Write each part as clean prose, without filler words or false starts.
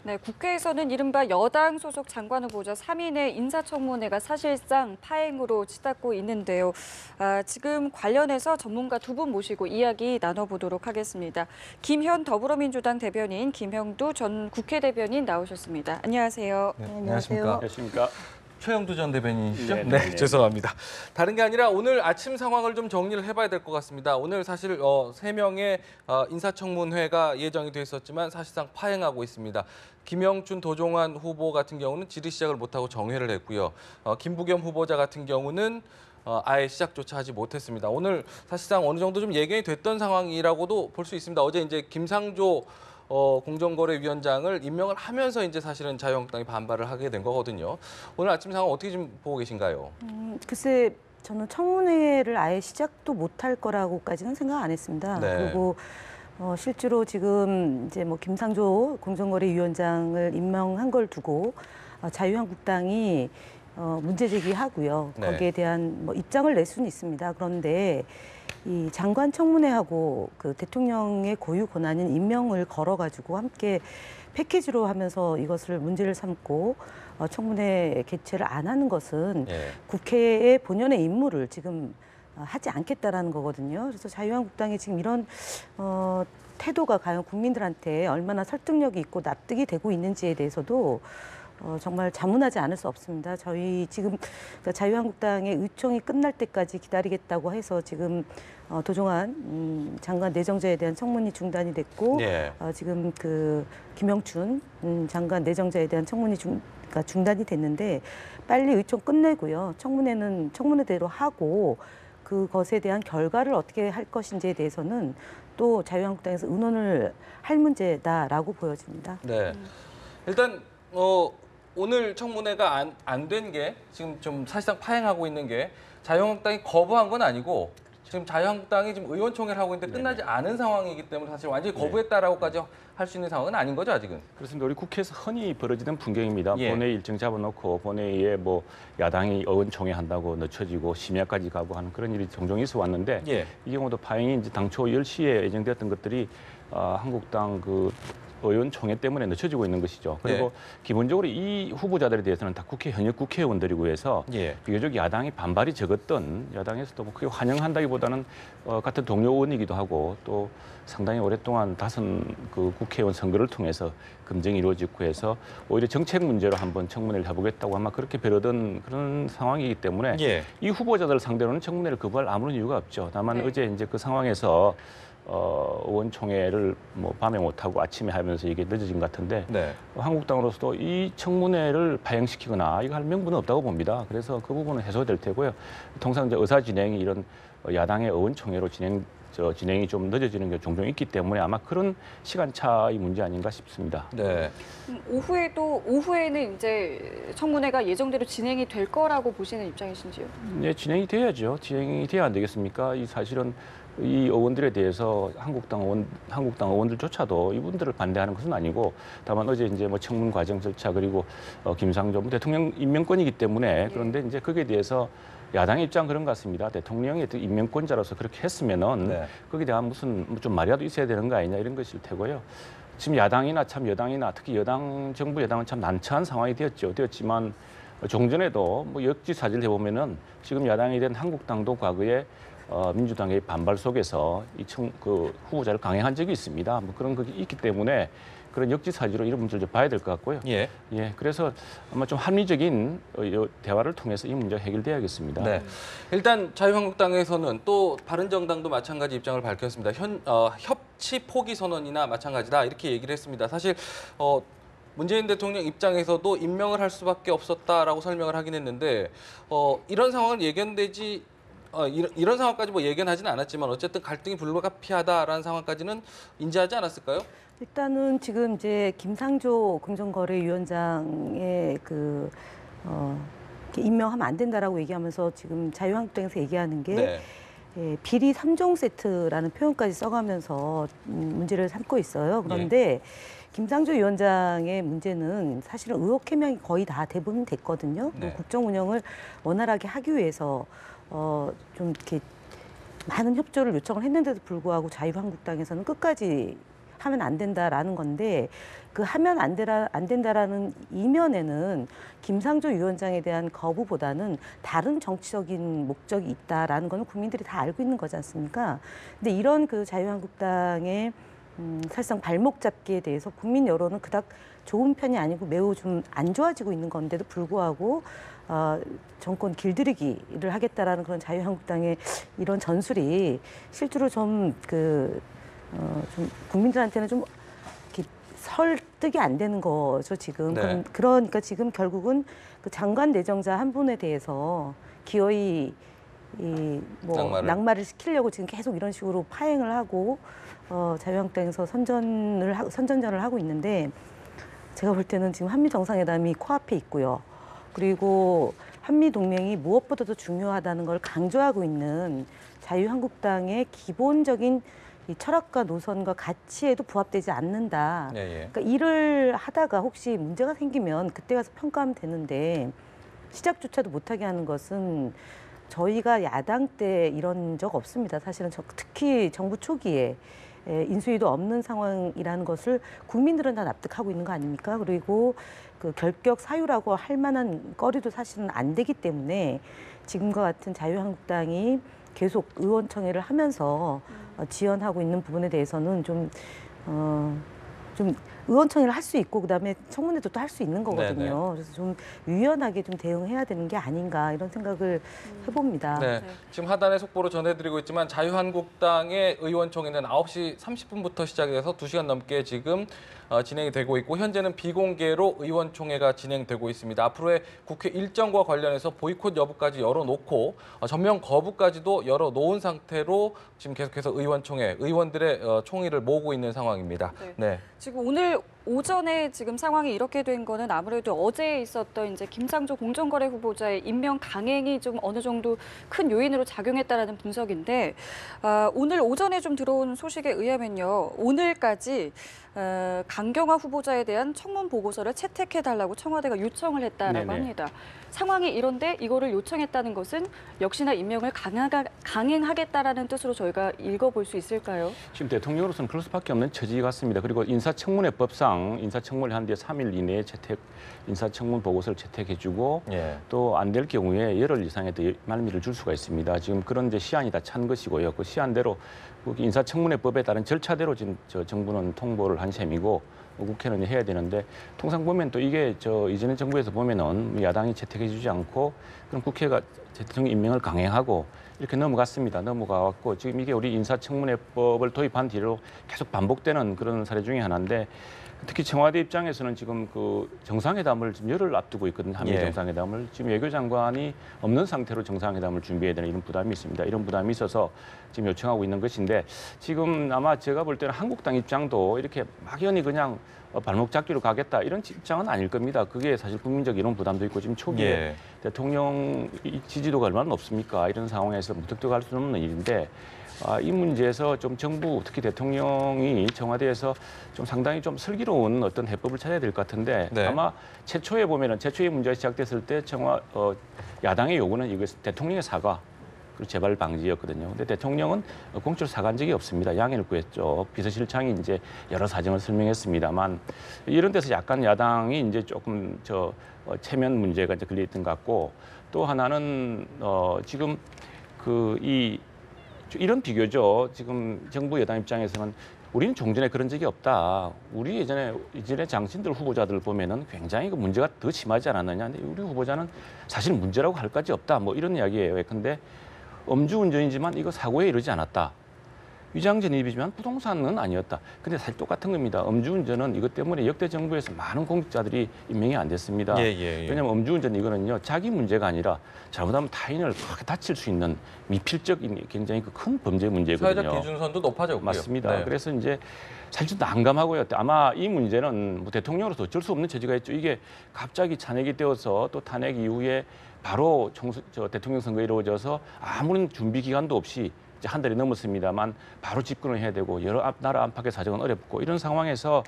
네, 국회에서는 이른바 여당 소속 장관 후보자 3인의 인사청문회가 사실상 파행으로 치닫고 있는데요. 지금 관련해서 전문가 두 분 모시고 이야기 나눠보도록 하겠습니다. 김현 더불어민주당 대변인, 김형두 전 국회 대변인 나오셨습니다. 안녕하세요. 네, 안녕하십니까. 안녕하십니까. 최영두 전 대변인이시죠? 네. 죄송합니다. 다른 게 아니라 오늘 아침 상황을 좀 정리를 해봐야 될 것 같습니다. 오늘 사실 3명의 인사청문회가 예정이 돼 있었지만 사실상 파행하고 있습니다. 김영춘, 도종환 후보 같은 경우는 질의 시작을 못하고 정회를 했고요. 김부겸 후보자 같은 경우는 아예 시작조차 하지 못했습니다. 오늘 사실상 어느 정도 좀 예견이 됐던 상황이라고도 볼 수 있습니다. 어제 이제 김상조 공정거래위원장을 임명을 하면서 이제 사실은 자유한국당이 반발을 하게 된 거거든요. 오늘 아침 상황 어떻게 좀 보고 계신가요? 글쎄, 저는 청문회를 아예 시작도 못할 거라고까지는 생각 안 했습니다. 네. 그리고 실제로 지금 이제 뭐 김상조 공정거래위원장을 임명한 걸 두고 자유한국당이 문제 제기하고요. 네. 거기에 대한 뭐 입장을 낼 수는 있습니다. 그런데 이 장관 청문회하고 그 대통령의 고유 권한인 임명을 걸어가지고 함께 패키지로 하면서 이것을 문제를 삼고 청문회 개최를 안 하는 것은 국회의 본연의 임무를 지금 하지 않겠다라는 거거든요. 그래서 자유한국당이 지금 이런 태도가 과연 국민들한테 얼마나 설득력이 있고 납득이 되고 있는지에 대해서도 정말 자문하지 않을 수 없습니다. 저희 지금 자유한국당의 의총이 끝날 때까지 기다리겠다고 해서 지금 도종환 장관 내정자에 대한 청문이 중단이 됐고 지금 그 김영춘 장관 내정자에 대한 청문이 중단이 됐는데 빨리 의총 끝내고요. 청문회는 청문회대로 하고 그것에 대한 결과를 어떻게 할 것인지에 대해서는 또 자유한국당에서 의논을 할 문제다라고 보여집니다. 네. 일단 오늘 청문회가 안 된 게 지금 좀 사실상 파행하고 있는 게 자유한국당이 거부한 건 아니고 지금 자유한국당이 지금 의원총회를 하고 있는데 끝나지 않은 상황이기 때문에 사실 완전히 거부했다라고까지 할 수 있는 상황은 아닌 거죠, 아직은? 그렇습니다. 우리 국회에서 흔히 벌어지는 풍경입니다. 예. 본회의 일정 잡아놓고 본회의에 뭐 야당이 의원총회 한다고 늦춰지고 심야까지 가고 하는 그런 일이 종종 있어 왔는데 이 경우도 파행이 이제 당초 10시에 예정되었던 것들이 한국당 그 의원총회 때문에 늦춰지고 있는 것이죠. 그리고 기본적으로 이 후보자들에 대해서는 다 현역 국회의원들이고 해서 비교적 야당이 반발이 적었던 야당에서도 뭐 크게 환영한다기보다는 같은 동료 의원이기도 하고 또 상당히 오랫동안 다선 그 국회의원 선거를 통해서 검증이 이루어지고 해서 오히려 정책 문제로 한번 청문회를 해보겠다고 아마 그렇게 벼르던 그런 상황이기 때문에 이 후보자들 상대로는 청문회를 거부할 아무런 이유가 없죠. 다만 어제 이제 그 상황에서 의원총회를 뭐 밤에 못하고 아침에 하면서 이게 늦어진 것 같은데 한국당으로서도 이 청문회를 파행시키거나 이거 할 명분은 없다고 봅니다. 그래서 그 부분은 해소될 테고요. 통상 이제 의사 진행이 이런 야당의 의원총회로 진행이 좀 늦어지는 게 종종 있기 때문에 아마 그런 시간차의 문제 아닌가 싶습니다. 네. 오후에는 이제 청문회가 예정대로 진행이 될 거라고 보시는 입장이신지요? 네, 진행이 돼야죠. 진행이 돼야 안 되겠습니까? 이 사실은 이 의원들에 대해서 한국당 의원들조차도 이분들을 반대하는 것은 아니고 다만 어제 이제 뭐 청문 과정 절차 그리고 김상조 대통령 임명권이기 때문에 그런데 이제 거기에 대해서 야당의 입장 그런 것 같습니다. 대통령이 임명권자로서 그렇게 했으면은 거기에 대한 무슨 좀 말이라도 있어야 되는 거 아니냐 이런 것일 테고요. 지금 야당이나 참 여당이나 특히 정부 여당은 참 난처한 상황이 되었지만 종전에도 뭐 역지사지를 해보면은 지금 야당이 된 한국당도 과거에 민주당의 반발 속에서 그 후보자를 강행한 적이 있습니다. 뭐 그런 것이 있기 때문에 그런 역지사지로 이런 문제를 좀 봐야 될 것 같고요. 그래서 아마 좀 합리적인 대화를 통해서 이 문제가 해결돼야겠습니다. 일단 자유한국당에서는 또 바른정당도 마찬가지 입장을 밝혔습니다. 협치 포기 선언이나 마찬가지다 이렇게 얘기를 했습니다. 사실 문재인 대통령 입장에서도 임명을 할 수밖에 없었다라고 설명을 하긴 했는데 이런 상황은 이런 상황까지 뭐 예견하지는 않았지만 어쨌든 갈등이 불가피하다라는 상황까지는 인지하지 않았을까요? 일단은 지금 이제 김상조 공정거래위원장의 임명하면 안 된다라고 얘기하면서 지금 자유한국당에서 얘기하는 게 비리 3종 세트라는 표현까지 써가면서 문제를 삼고 있어요. 그런데 김상조 위원장의 문제는 사실은 의혹 해명이 거의 다 대부분 됐거든요. 국정 운영을 원활하게 하기 위해서 좀 이렇게 많은 협조를 요청을 했는데도 불구하고 자유한국당에서는 끝까지 하면 안 된다라는 건데 그 하면 안 된다라는 이면에는 김상조 위원장에 대한 거부보다는 다른 정치적인 목적이 있다라는 건 국민들이 다 알고 있는 거지 않습니까? 근데 이런 그 자유한국당의 사실상 발목 잡기에 대해서 국민 여론은 그닥 좋은 편이 아니고 매우 좀 안 좋아지고 있는 건데도 불구하고 정권 길들이기를 하겠다라는 그런 자유한국당의 이런 전술이 실제로 좀 국민들한테는 좀 이렇게 설득이 안 되는 거죠 지금. 네. 그러니까 지금 결국은 그 장관 내정자 한 분에 대해서 기어이 낙마를 시키려고 지금 계속 이런 식으로 파행을 하고 자유한국당에서 선전전을 하고 있는데 제가 볼 때는 지금 한미 정상회담이 코앞에 있고요. 그리고 한미 동맹이 무엇보다도 중요하다는 걸 강조하고 있는 자유한국당의 기본적인 이 철학과 노선과 가치에도 부합되지 않는다. 그러니까 일을 하다가 혹시 문제가 생기면 그때 가서 평가하면 되는데 시작조차도 못하게 하는 것은 저희가 야당 때 이런 적 없습니다. 사실은 특히 정부 초기에 인수위도 없는 상황이라는 것을 국민들은 다 납득하고 있는 거 아닙니까? 그리고 그 결격 사유라고 할 만한 거리도 사실은 안 되기 때문에 지금과 같은 자유한국당이 계속 의원총회를 하면서 지연하고 있는 부분에 대해서는 좀 의원총회를 할 수 있고 그다음에 청문회도 또 할 수 있는 거거든요. 네네. 그래서 좀 유연하게 좀 대응해야 되는 게 아닌가 이런 생각을 해봅니다. 네. 지금 하단의 속보로 전해드리고 있지만 자유한국당의 의원총회는 9시 30분부터 시작이 돼서 2시간 넘게 지금 진행이 되고 있고 현재는 비공개로 의원총회가 진행되고 있습니다. 앞으로의 국회 일정과 관련해서 보이콧 여부까지 열어놓고 전면 거부까지도 열어놓은 상태로 지금 계속해서 의원들의 총의를 모으고 있는 상황입니다. 네. 네. 지금 오늘 오전에 지금 상황이 이렇게 된 거는 아무래도 어제 있었던 이제 김상조 공정거래 후보자의 임명 강행이 좀 어느 정도 큰 요인으로 작용했다라는 분석인데 오늘 오전에 좀 들어온 소식에 의하면요. 오늘까지 강경화 후보자에 대한 청문 보고서를 채택해달라고 청와대가 요청을 했다라고 네네. 합니다. 상황이 이런데 이거를 요청했다는 것은 역시나 임명을 강행하겠다라는 뜻으로 저희가 읽어볼 수 있을까요? 지금 대통령으로서는 그럴 수밖에 없는 처지 같습니다. 그리고 인사청문회법상 인사청문을 한 뒤에 3일 이내에 인사청문 보고서를 채택해주고 또 안 될 경우에 열흘 이상의 말미를 줄 수가 있습니다. 지금 그런 이제 시한이 다 찬 것이고요. 그 시한대로 인사청문회법에 따른 절차대로 지금 정부는 통보를 한 셈이고 국회는 이제 해야 되는데 통상 보면 또 이게 이전의 정부에서 보면은 야당이 채택해주지 않고 그럼 국회가 대통령 임명을 강행하고 이렇게 넘어갔습니다. 넘어가왔고 지금 이게 우리 인사청문회법을 도입한 뒤로 계속 반복되는 그런 사례 중에 하나인데 특히 청와대 입장에서는 지금 그 정상회담을 지금 열흘 앞두고 있거든요. 한미 정상회담을 지금 외교장관이 없는 상태로 정상회담을 준비해야 되는 이런 부담이 있습니다. 이런 부담이 있어서 지금 요청하고 있는 것인데 지금 아마 제가 볼 때는 한국당 입장도 이렇게 막연히 그냥 발목 잡기로 가겠다 이런 입장은 아닐 겁니다. 그게 사실 국민적 이런 부담도 있고 지금 초기에 대통령 지지도가 얼마나 높습니까? 이런 상황에서 무턱대고 할 수는 없는 일인데 이 문제에서 좀 정부 특히 대통령이 청와대에서 좀 상당히 좀 슬기로운 어떤 해법을 찾아야 될 것 같은데 아마 최초의 문제가 시작됐을 때 야당의 요구는 이것 대통령의 사과 그리고 재발 방지였거든요. 근데 대통령은 공적으로 사과한 적이 없습니다. 양해를 구했죠. 비서실장이 이제 여러 사정을 설명했습니다만 이런 데서 약간 야당이 이제 조금 체면 문제가 이제 걸려있던 것 같고 또 하나는 지금 이런 비교죠. 지금 정부 여당 입장에서는 우리는 종전에 그런 적이 없다. 우리 이전에 장신들 후보자들 보면은 굉장히 그 문제가 더 심하지 않았느냐. 근데 우리 후보자는 사실 문제라고 할 것이 없다. 뭐 이런 이야기예요. 근데 음주운전이지만 이거 사고에 이르지 않았다. 위장전입이지만 부동산은 아니었다. 근데 사실 똑같은 겁니다. 음주운전은 이것 때문에 역대 정부에서 많은 공직자들이 임명이 안 됐습니다. 왜냐하면 음주운전 이거는요 자기 문제가 아니라 잘못하면 타인을 크게 다칠 수 있는 미필적인 굉장히 큰 범죄 문제거든요. 사회적 기준선도 높아졌고요. 맞습니다. 그래서 이제 사실 난감하고요. 아마 이 문제는 뭐 대통령으로서 어쩔 수 없는 처지가 있죠. 이게 갑자기 찬핵이 되어서 또 탄핵 이후에 바로 대통령 선거가 이루어져서 아무런 준비 기간도 없이 이제 한 달이 넘었습니다만 바로 집권을 해야 되고 여러 나라 안팎의 사정은 어렵고 이런 상황에서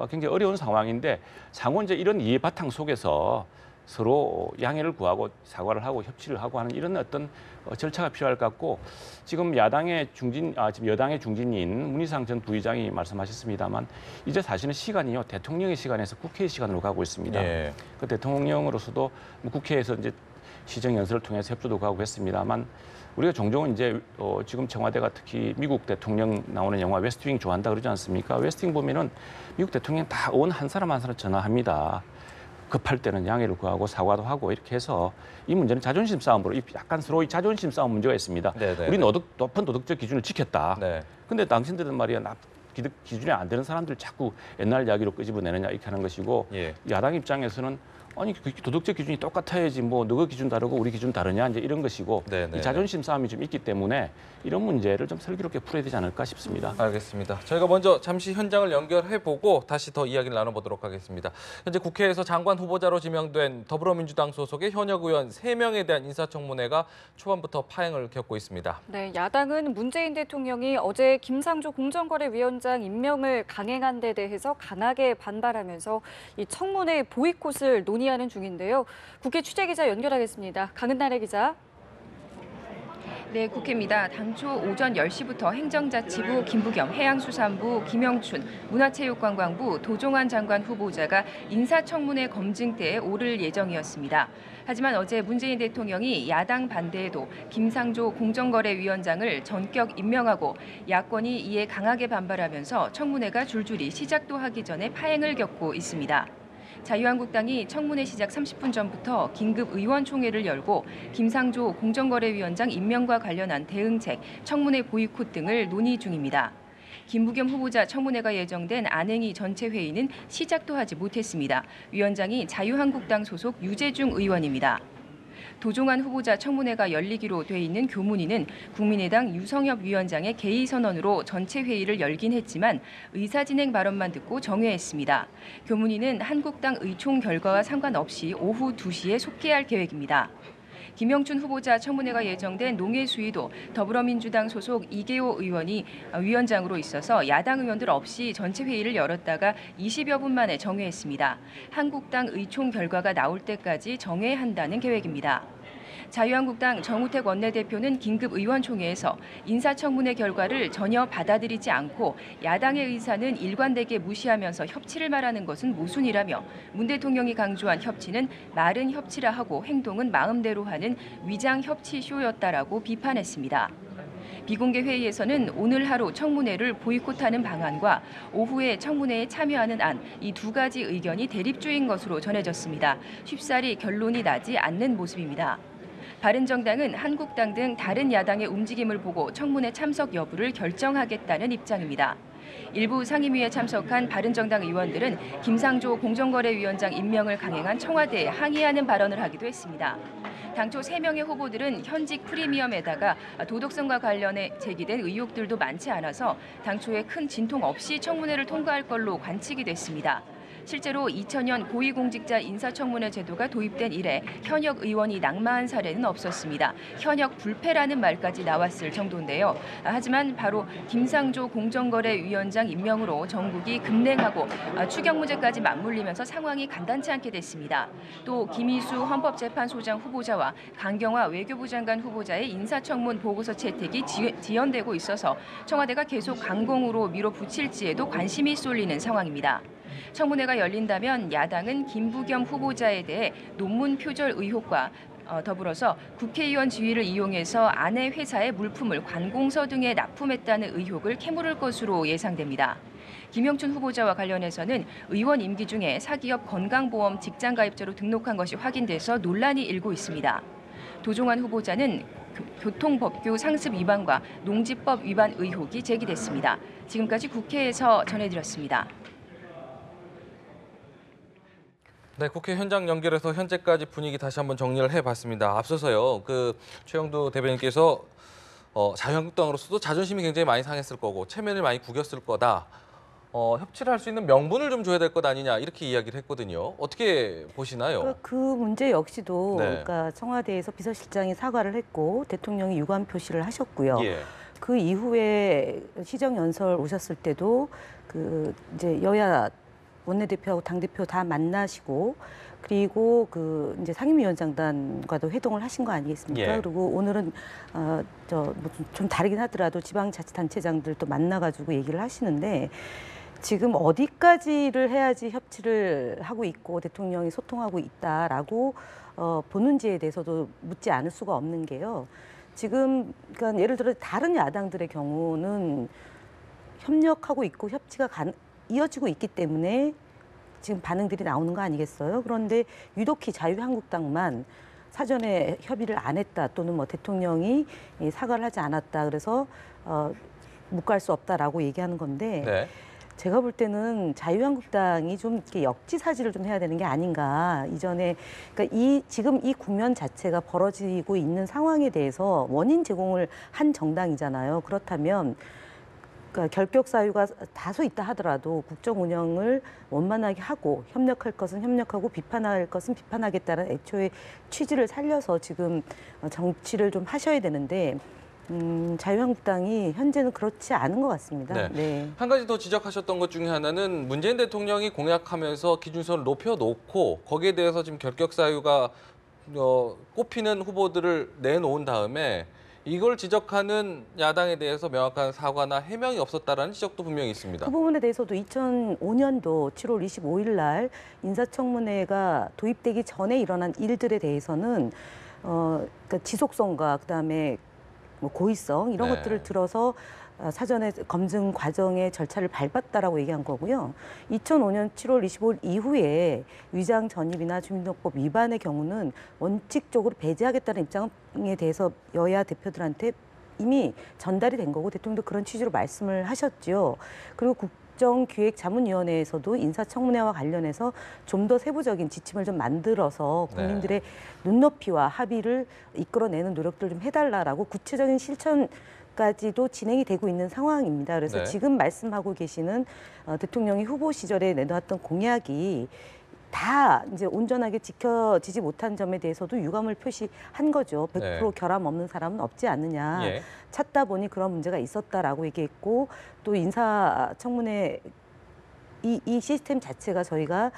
굉장히 어려운 상황인데 상호 이제 이런 이해 바탕 속에서 서로 양해를 구하고 사과를 하고 협치를 하고 하는 이런 어떤 절차가 필요할 것 같고 지금 지금 여당의 중진인 문희상 전 부의장이 말씀하셨습니다만 이제 사실은 시간이요 대통령의 시간에서 국회의 시간으로 가고 있습니다. 예. 그 대통령으로서도 국회에서 이제 시정 연설을 통해서 협조도 가고 했습니다만 우리가 종종 이제 지금 청와대가 특히 미국 대통령 나오는 영화 웨스트윙 좋아한다 그러지 않습니까? 웨스트윙 보면은 미국 대통령 다 의원 한 사람 한 사람 전화합니다. 급할 때는 양해를 구하고 사과도 하고 이렇게 해서 이 문제는 자존심 싸움으로 약간 서로 자존심 싸움 문제가 있습니다. 네네. 우리는 높은 도덕적 기준을 지켰다. 네. 근데 당신들은 말이야 기준에 안 되는 사람들 자꾸 옛날 이야기로 끄집어내느냐 이렇게 하는 것이고 예. 야당 입장에서는 아니 그 도덕적 기준이 똑같아야지 뭐 너가 기준 다르고 우리 기준 다르냐 이제 이런 것이고 네네. 이 자존심 싸움이 좀 있기 때문에 이런 문제를 좀 슬기롭게 풀어야 되지 않을까 싶습니다. 알겠습니다. 저희가 먼저 잠시 현장을 연결해보고 다시 더 이야기를 나눠보도록 하겠습니다. 현재 국회에서 장관 후보자로 지명된 더불어민주당 소속의 현역 의원 3명에 대한 인사청문회가 초반부터 파행을 겪고 있습니다. 네, 야당은 문재인 대통령이 어제 김상조 공정거래위원장 임명을 강행한 데 대해서 강하게 반발하면서 이 청문회 보이콧을 논의하는 중인데요. 국회 취재기자 연결하겠습니다. 강은나래 기자. 네, 국회입니다. 당초 오전 10시부터 행정자치부 김부겸, 해양수산부 김영춘, 문화체육관광부 도종환 장관 후보자가 인사청문회 검증대에 오를 예정이었습니다. 하지만 어제 문재인 대통령이 야당 반대에도 김상조 공정거래위원장을 전격 임명하고 야권이 이에 강하게 반발하면서 청문회가 줄줄이 시작도 하기 전에 파행을 겪고 있습니다. 자유한국당이 청문회 시작 30분 전부터 긴급 의원총회를 열고 김상조 공정거래위원장 임명과 관련한 대응책, 청문회 보이콧 등을 논의 중입니다. 김부겸 후보자 청문회가 예정된 안행위 전체 회의는 시작도 하지 못했습니다. 위원장이 자유한국당 소속 유재중 의원입니다. 도종환 후보자 청문회가 열리기로 돼 있는 교문위는 국민의당 유성엽 위원장의 개의 선언으로 전체 회의를 열긴 했지만 의사진행 발언만 듣고 정회했습니다. 교문위는 한국당 의총 결과와 상관없이 오후 2시에 속개할 계획입니다. 김영춘 후보자 청문회가 예정된 농해수위도 더불어민주당 소속 이계호 의원이 위원장으로 있어서 야당 의원들 없이 전체 회의를 열었다가 20여 분 만에 정회했습니다. 한국당 의총 결과가 나올 때까지 정회한다는 계획입니다. 자유한국당 정우택 원내대표는 긴급 의원총회에서 인사청문회 결과를 전혀 받아들이지 않고 야당의 의사는 일관되게 무시하면서 협치를 말하는 것은 모순이라며 문 대통령이 강조한 협치는 말은 협치라 하고 행동은 마음대로 하는 위장 협치쇼였다라고 비판했습니다. 비공개 회의에서는 오늘 하루 청문회를 보이콧하는 방안과 오후에 청문회에 참여하는 안, 이 두 가지 의견이 대립주인 것으로 전해졌습니다. 쉽사리 결론이 나지 않는 모습입니다. 바른정당은 한국당 등 다른 야당의 움직임을 보고 청문회 참석 여부를 결정하겠다는 입장입니다. 일부 상임위에 참석한 바른정당 의원들은 김상조 공정거래위원장 임명을 강행한 청와대에 항의하는 발언을 하기도 했습니다. 당초 3명의 후보들은 현직 프리미엄에다가 도덕성과 관련해 제기된 의혹들도 많지 않아서 당초에 큰 진통 없이 청문회를 통과할 걸로 관측이 됐습니다. 실제로 2000년 고위공직자 인사청문회 제도가 도입된 이래 현역 의원이 낙마한 사례는 없었습니다. 현역 불패라는 말까지 나왔을 정도인데요. 하지만 바로 김상조 공정거래위원장 임명으로 전국이 급냉하고 추경 문제까지 맞물리면서 상황이 간단치 않게 됐습니다. 또 김희수 헌법재판소장 후보자와 강경화 외교부 장관 후보자의 인사청문 보고서 채택이 지연되고 있어서 청와대가 계속 강공으로 밀어붙일지에도 관심이 쏠리는 상황입니다. 청문회가 열린다면 야당은 김부겸 후보자에 대해 논문 표절 의혹과 더불어서 국회의원 지위를 이용해서 아내 회사의 물품을 관공서 등에 납품했다는 의혹을 캐물을 것으로 예상됩니다. 김영춘 후보자와 관련해서는 의원 임기 중에 사기업 건강보험 직장가입자로 등록한 것이 확인돼서 논란이 일고 있습니다. 도종환 후보자는 교통법규 상습 위반과 농지법 위반 의혹이 제기됐습니다. 지금까지 국회에서 전해드렸습니다. 네, 국회 현장 연결해서 현재까지 분위기 다시 한번 정리를 해봤습니다. 앞서서요, 최영두 대변인께서 자유한국당으로서도 자존심이 굉장히 많이 상했을 거고 체면을 많이 구겼을 거다. 협치를 할 수 있는 명분을 좀 줘야 될 것 아니냐 이렇게 이야기를 했거든요. 어떻게 보시나요? 그 문제 역시도 네. 그러니까 청와대에서 비서실장이 사과를 했고 대통령이 유감 표시를 하셨고요. 예. 그 이후에 시정연설 오셨을 때도 이제 여야 원내대표하고 당대표 다 만나시고 그리고 그 이제 상임위원장단과도 회동을 하신 거 아니겠습니까? 예. 그리고 오늘은 좀 다르긴 하더라도 지방자치단체장들도 만나가지고 얘기를 하시는데 지금 어디까지를 해야지 협치를 하고 있고 대통령이 소통하고 있다라고 보는지에 대해서도 묻지 않을 수가 없는 게요. 지금 그러니까 예를 들어 다른 야당들의 경우는 협력하고 있고 협치가 이어지고 있기 때문에 지금 반응들이 나오는 거 아니겠어요? 그런데 유독히 자유한국당만 사전에 협의를 안 했다 또는 뭐 대통령이 사과를 하지 않았다 그래서 묵과할 수 없다라고 얘기하는 건데 네. 제가 볼 때는 자유한국당이 좀 이렇게 역지사지를 좀 해야 되는 게 아닌가. 이전에 그러니까 지금 이 국면 자체가 벌어지고 있는 상황에 대해서 원인 제공을 한 정당이잖아요. 그렇다면 그러니까 결격 사유가 다소 있다 하더라도 국정 운영을 원만하게 하고 협력할 것은 협력하고 비판할 것은 비판하겠다는 애초에 취지를 살려서 지금 정치를 좀 하셔야 되는데 자유한국당이 현재는 그렇지 않은 것 같습니다. 네. 네. 한 가지 더 지적하셨던 것 중에 하나는 문재인 대통령이 공약하면서 기준선을 높여놓고 거기에 대해서 지금 결격 사유가 꼽히는 후보들을 내놓은 다음에 이걸 지적하는 야당에 대해서 명확한 사과나 해명이 없었다라는 지적도 분명히 있습니다. 그 부분에 대해서도 2005년도 7월 25일 날 인사청문회가 도입되기 전에 일어난 일들에 대해서는 그러니까 지속성과 그다음에 뭐 고의성 이런 네. 것들을 들어서 사전에 검증 과정의 절차를 밟았다라고 얘기한 거고요. 2005년 7월 25일 이후에 위장 전입이나 주민등록법 위반의 경우는 원칙적으로 배제하겠다는 입장에 대해서 여야 대표들한테 이미 전달이 된 거고 대통령도 그런 취지로 말씀을 하셨죠. 그리고 국정기획자문위원회에서도 인사청문회와 관련해서 좀 더 세부적인 지침을 좀 만들어서 국민들의 눈높이와 합의를 이끌어내는 노력들을 좀 해달라라고 구체적인 실천까지도 진행이 되고 있는 상황입니다. 그래서 네. 지금 말씀하고 계시는 대통령이 후보 시절에 내놓았던 공약이 다 이제 온전하게 지켜지지 못한 점에 대해서도 유감을 표시한 거죠. 100% 네. 결함 없는 사람은 없지 않느냐. 예. 찾다 보니 그런 문제가 있었다라고 얘기했고 또 인사청문회 이 시스템 자체가 저희가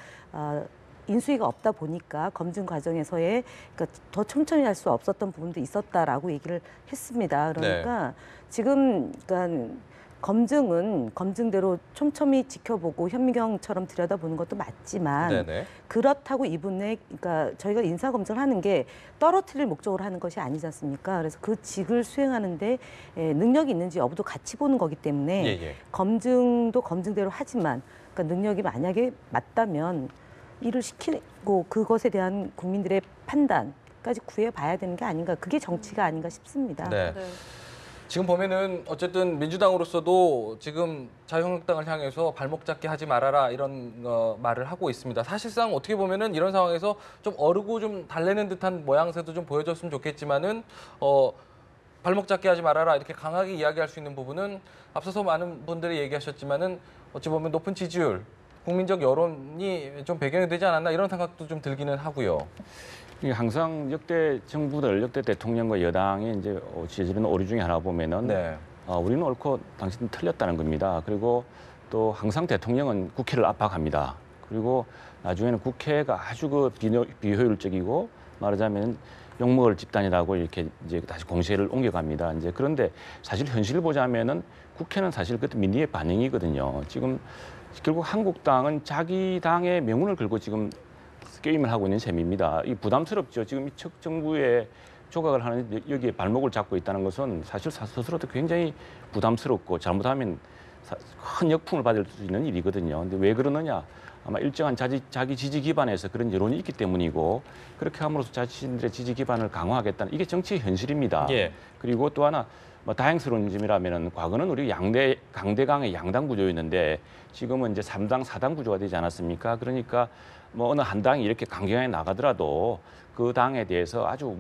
인수위가 없다 보니까 검증 과정에서의 그러니까 더 천천히 할 수 없었던 부분도 있었다라고 얘기를 했습니다. 그러니까 지금 그러니까 검증은 검증대로 촘촘히 지켜보고 현미경처럼 들여다보는 것도 맞지만 네네. 그렇다고 이분의 그러니까 저희가 인사 검증을 하는 게 떨어뜨릴 목적으로 하는 것이 아니지 않습니까? 그래서 그 직을 수행하는데 능력이 있는지 여부도 같이 보는 거기 때문에 예. 검증도 검증대로 하지만 그러니까 능력이 만약에 맞다면 일을 시키고 그것에 대한 국민들의 판단까지 구해봐야 되는 게 아닌가. 그게 정치가 아닌가 싶습니다. 네. 네. 지금 보면은 어쨌든 민주당으로서도 지금 자유한국당을 향해서 발목 잡게 하지 말아라 이런 말을 하고 있습니다. 사실상 어떻게 보면은 이런 상황에서 좀 어르고 좀 달래는 듯한 모양새도 좀 보여줬으면 좋겠지만은 발목 잡게 하지 말아라 이렇게 강하게 이야기할 수 있는 부분은 앞서서 많은 분들이 얘기하셨지만은 어찌 보면 높은 지지율, 국민적 여론이 좀 배경이 되지 않았나 이런 생각도 좀 들기는 하고요. 이게 항상 역대 정부들, 역대 대통령과 여당이 이제 지지는 오류 중에 하나 보면은 네. 우리는 옳고 당신은 틀렸다는 겁니다. 그리고 또 항상 대통령은 국회를 압박합니다. 그리고 나중에는 국회가 아주 그 비효율적이고 말하자면 욕먹을 집단이라고 이렇게 이제 다시 공세를 옮겨갑니다. 이제 그런데 사실 현실을 보자면은 국회는 사실 그때 민의의 반영이거든요. 지금 결국 한국당은 자기 당의 명운을 걸고 지금 게임을 하고 있는 셈입니다. 이 부담스럽죠. 지금 이 정부의 조각을 하는 여기에 발목을 잡고 있다는 것은 사실 스스로도 굉장히 부담스럽고 잘못하면 큰 역풍을 받을 수 있는 일이거든요. 근데 왜 그러느냐? 아마 일정한 자기 지지 기반에서 그런 여론이 있기 때문이고 그렇게 함으로써 자신들의 지지 기반을 강화하겠다는 이게 정치의 현실입니다. 예. 그리고 또 하나 다행스러운 점이라면은 과거는 우리 강대강의 양당 구조였는데 지금은 이제 3당, 4당 구조가 되지 않았습니까? 그러니까 어느 한 당이 이렇게 강경하게 나가더라도 그 당에 대해서 아주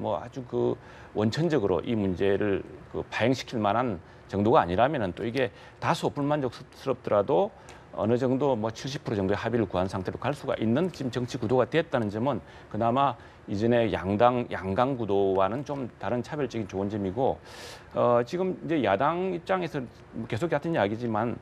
그 원천적으로 이 문제를 파행시킬 만한 정도가 아니라면은 또 이게 다소 불만족스럽더라도 어느 정도 70% 정도의 합의를 구한 상태로 갈 수가 있는 지금 정치 구도가 됐다는 점은 그나마 이전의 양강 구도와는 좀 다른 차별적인 좋은 점이고 지금 이제 야당 입장에서 계속 같은 이야기지만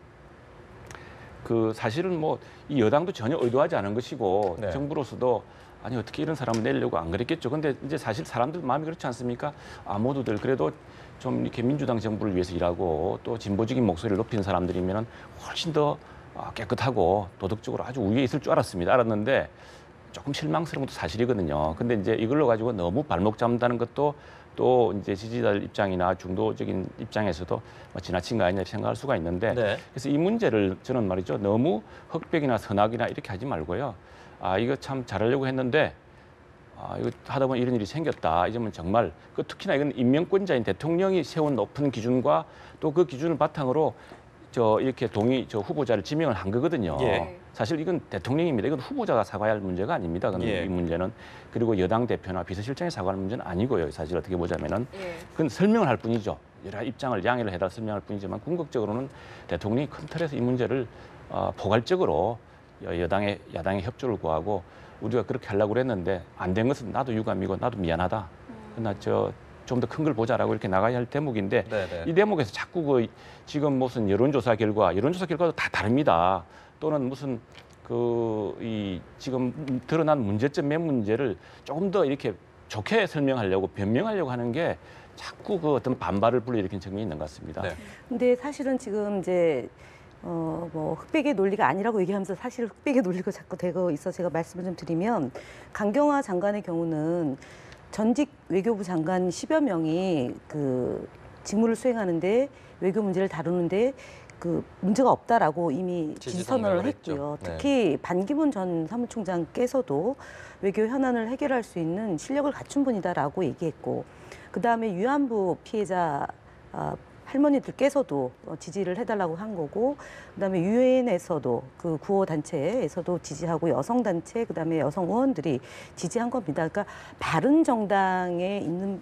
그 사실은 뭐 이 여당도 전혀 의도하지 않은 것이고 네. 정부로서도 아니 어떻게 이런 사람을 내려고 안 그랬겠죠. 근데 이제 사실 사람들 마음이 그렇지 않습니까? 아 모두들 그래도 좀 이렇게 민주당 정부를 위해서 일하고 또 진보적인 목소리를 높이는 사람들이면 훨씬 더 깨끗하고 도덕적으로 아주 우위에 있을 줄 알았는데 조금 실망스러운 것도 사실이거든요. 근데 이제 이걸로 가지고 너무 발목 잡는다는 것도 또 이제 지지자들 입장이나 중도적인 입장에서도 뭐 지나친 거 아니냐 생각할 수가 있는데 네. 그래서 이 문제를 저는 말이죠. 너무 흑백이나 선악이나 이렇게 하지 말고요. 아, 이거 참 잘하려고 했는데 이거 하다 보면 이런 일이 생겼다. 이 점은 정말 특히나 이건 임명권자인 대통령이 세운 높은 기준과 또 그 기준을 바탕으로 이렇게 후보자를 지명을 한 거거든요. 예. 사실 이건 대통령입니다. 이건 후보자가 사과해야 할 문제가 아닙니다. 예. 이 문제는. 그리고 여당 대표나 비서실장이 사과할 문제는 아니고요. 사실 어떻게 보자면은 예. 그건 설명을 할 뿐이죠. 여러 입장을 양해를 해다 설명할 뿐이지만 궁극적으로는 대통령이 큰 틀에서 이 문제를 포괄적으로 야당의 협조를 구하고 우리가 그렇게 하려고 그랬는데 안 된 것은 나도 유감이고 나도 미안하다. 그러나 좀 더 큰 걸 보자라고 이렇게 나가야 할 대목인데 네네. 이 대목에서 자꾸 지금 무슨 여론조사 결과도 다 다릅니다. 또는 무슨 지금 드러난 문제점 몇 문제를 조금 더 이렇게 좋게 설명하려고 변명하려고 하는 게 자꾸 어떤 반발을 불러일으키는 측면이 있는 것 같습니다. 네. 근데 사실은 지금 이제 뭐 흑백의 논리가 아니라고 얘기하면서 사실 흑백의 논리가 자꾸 되고 있어 제가 말씀을 좀 드리면 강경화 장관의 경우는 전직 외교부 장관 10여 명이 그 직무를 수행하는데 외교 문제를 다루는데 그 문제가 없다라고 이미 지지 선언을 했고요. 네. 특히 반기문 전 사무총장께서도 외교 현안을 해결할 수 있는 실력을 갖춘 분이다라고 얘기했고, 그 다음에 위안부 피해자 할머니들께서도 지지를 해달라고 한 거고, 그다음에 유엔에서도 그 구호 단체에서도 지지하고 여성 단체, 그다음에 여성 의원들이 지지한 겁니다. 그러니까 바른 정당에 있는